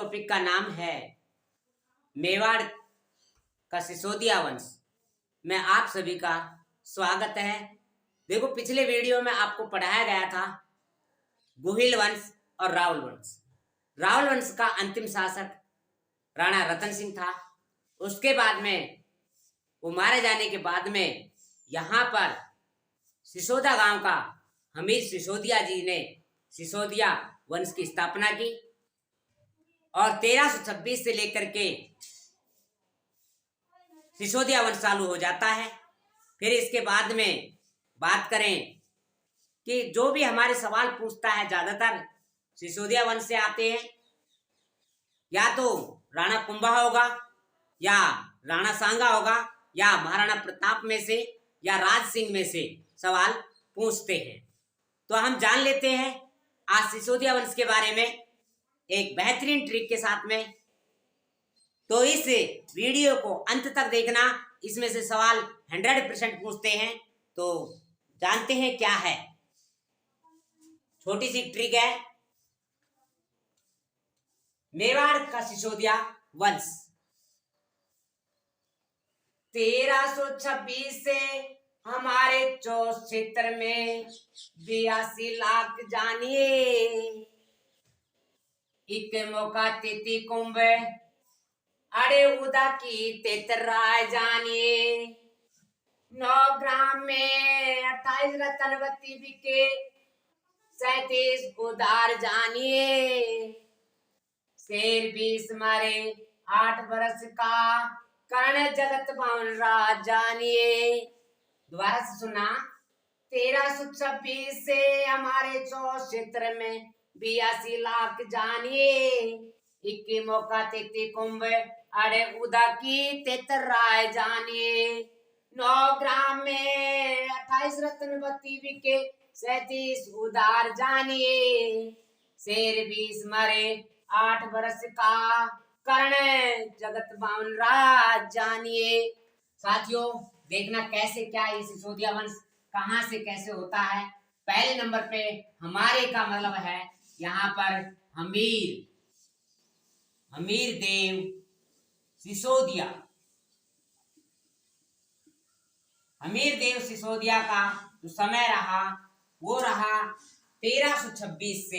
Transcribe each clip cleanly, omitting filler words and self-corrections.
Topic का नाम है मेवाड़ का सिसोदिया वंश में आप सभी का स्वागत है। देखो, पिछले वीडियो में आपको पढ़ाया गया था गुहिल वंश और रावल वंश। रावल वंश का अंतिम शासक राणा रतन सिंह था। उसके बाद में वो मारे जाने के बाद में यहाँ पर सिसोदा गांव का हमीर सिसोदिया जी ने सिसोदिया वंश की स्थापना की और 1326 से लेकर के सिसोदिया वंश चालू हो जाता है। फिर इसके बाद में बात करें कि जो भी हमारे सवाल पूछता है ज्यादातर सिसोदिया वंश से आते हैं। या तो राणा कुंभा होगा, या राणा सांगा होगा, या महाराणा प्रताप में से, या राज सिंह में से सवाल पूछते हैं। तो हम जान लेते हैं आज सिसोदिया वंश के बारे में एक बेहतरीन ट्रिक के साथ में। तो इस वीडियो को अंत तक देखना, इसमें से सवाल 100% पूछते हैं। तो जानते हैं क्या है। छोटी सी ट्रिक है। मेवाड़ का सिसोदिया वंश 1326 से हमारे चौस क्षेत्र में 82 लाख जानिए, एक मौका तिथि कुंभ अड़े उदा की तेतराय जानिए, 9 ग्राम में 28 रतनवती बिके, 37 उदार जानिए, शेर 20 मारे 8 बरस का कर्ण जगत भवन राज जानिए। दोबारा से सुना। 1326 से हमारे चौस क्षेत्र में 82 लाख जानिए, 21 मौका तिथि कुंभ अड़े उदा की तेतराय जानिए, 9 ग्राम में 28 रत्नवती बिके, 37 उदार जानिए, शेर 20 मरे 8 बरस का कर्ण जगत बावन राज जानिए। साथियों, देखना कैसे क्या ये सिसोदिया वंश कहां से कैसे होता है। पहले नंबर पे हमारे का मतलब है यहाँ पर हमीर देव सिसोदिया। हमीर देव सिसोदिया का जो समय रहा वो रहा 1326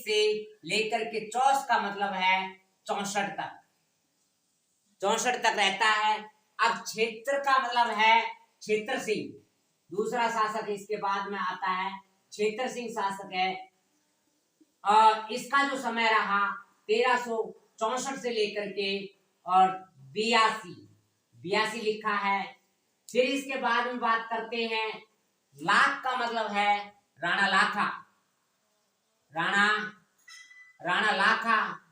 से लेकर के 64 का मतलब है 64 तक रहता है। अब क्षेत्र का मतलब है क्षेत्र सिंह, दूसरा शासक इसके बाद में आता है, क्षेत्र सिंह शासक है। और इसका जो समय रहा 1364 से लेकर के और 82 लिखा है। फिर इसके बाद में बात करते हैं लाख का मतलब है राणा लाखा। राणा लाखा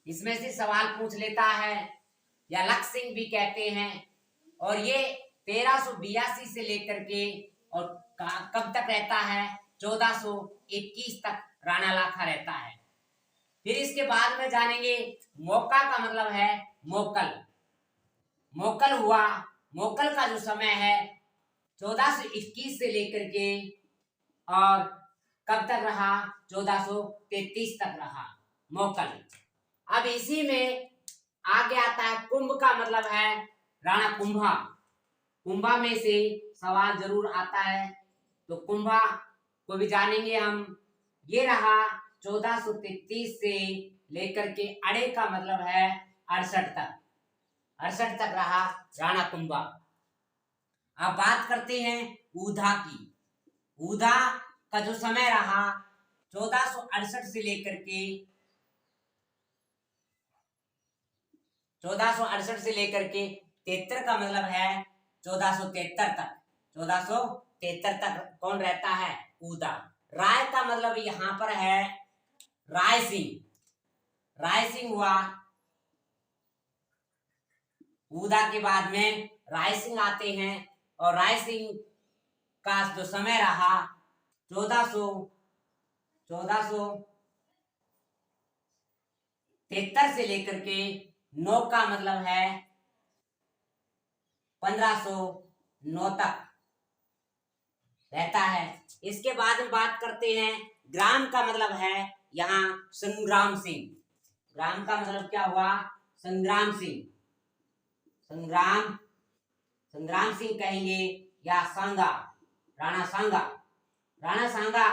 इसमें से सवाल पूछ लेता है, या लख सिंह भी कहते हैं। और ये 1382 से लेकर के और कब तक रहता है 1421 तक राणा लाखा रहता है। फिर इसके बाद में जानेंगे मौका का मतलब है मोकल हुआ। मोकल का जो समय है 1421 से लेकर के और कब तक रहा 1433 तक रहा मोकल। अब इसी में आगे आता है कुंभ का मतलब है राणा कुंभा। कुंभा में से सवाल जरूर आता है, तो कुंभा को भी जानेंगे हम। ये रहा 1433 से लेकर के अड़े का मतलब है 68 तक रहा राणा कुंभा। अब बात करते हैं ऊधा की। ऊधा का जो समय रहा 1468 से लेकर के 73 का मतलब है 1473 तक कौन रहता है ऊदा। राय का मतलब यहाँ पर है राय सिंह हुआ। ऊदा के बाद में राय सिंह आते हैं और राय सिंह का जो समय रहा 1473 से लेकर के 9 का मतलब है 1509 तक रहता है। इसके बाद में बात करते हैं ग्राम का मतलब है यहाँ संग्राम सिंह। ग्राम का मतलब क्या हुआ? संग्राम सिंह। संग्राम सिंह कहेंगे, या सांगा, राणा सांगा। राणा सांगा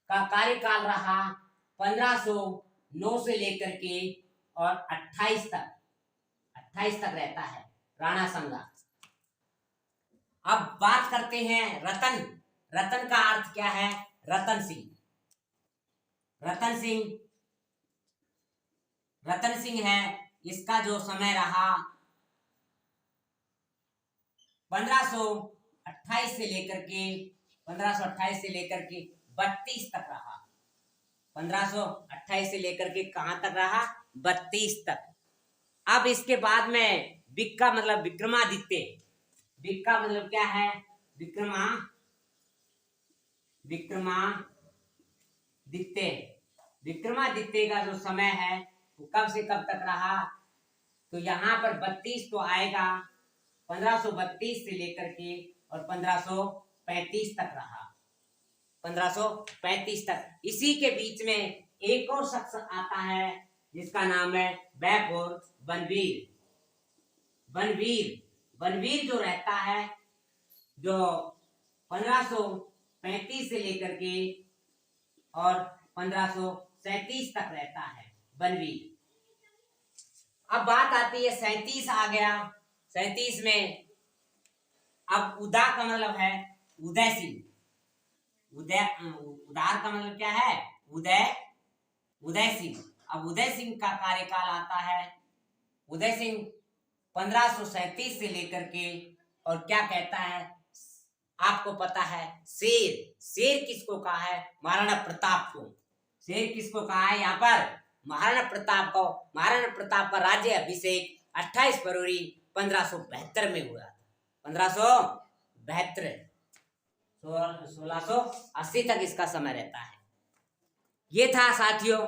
का कार्यकाल रहा 1509 से लेकर के और 28 तक रहता है राणा सांगा। अब बात करते हैं रतन। रतन का अर्थ क्या है? रतन सिंह। रतन सिंह है, इसका जो समय रहा 1528 से लेकर के 32 तक रहा। 1528 से लेकर के कहां तक रहा? 32 तक। अब इसके बाद में विक का मतलब विक्रमादित्य। विक का मतलब क्या है? विक्रमादित्य का जो समय है वो कब से कब तक रहा? तो यहाँ पर 32 तो आएगा, 1532 से लेकर के और 1535 तक रहा। 1535 तक। इसी के बीच में एक और शख्स आता है जिसका नाम है बैपुर बनवीर। बनवीर जो रहता है, जो 1535 से लेकर के और 1537 तक रहता है बनवीर। अब बात आती है 37 आ गया। 37 में अब उदा का मतलब है उदय सिंह। उदार का मतलब क्या है? उदय सिंह। अब उदय सिंह का कार्यकाल आता है। उदय सिंह 1537 से लेकर के और क्या कहता है? आपको पता है शेर किसको कहा है? महाराणा प्रताप को। शेर किसको कहा है यहाँ पर? महाराणा प्रताप को। महाराणा प्रताप का राज्य अभिषेक 28 फरवरी 1572 में हुआ था। 1572 1680 तक इसका समय रहता है। ये था साथियों,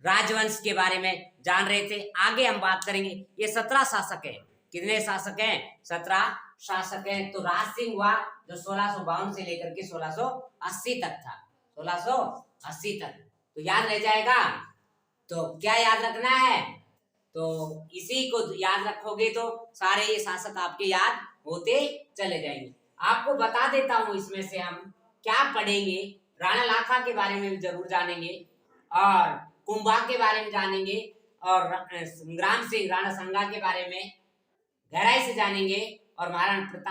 राजवंश के बारे में जान रहे थे। आगे हम बात करेंगे। ये 17 शासक हैं। कितने शासक हैं? 17 शासक हैं। तो राज सिंह हुआ जो 1652 से लेकर के 1680 तक था। 1680 तक तो याद रह जाएगा। तो क्या याद रखना है? तो इसी को याद रखोगे तो सारे ये शासक आपके याद होते चले जाएंगे। आपको बता देता हूं, इसमें से हम क्या पढ़ेंगे। राणा लाखा के बारे में भी जरूर जानेंगे और कुंभा के बारे में जानेंगे और संग्राम सिंह राणा सांगा के बारे में गहराई से जानेंगे और महाराणा प्रताप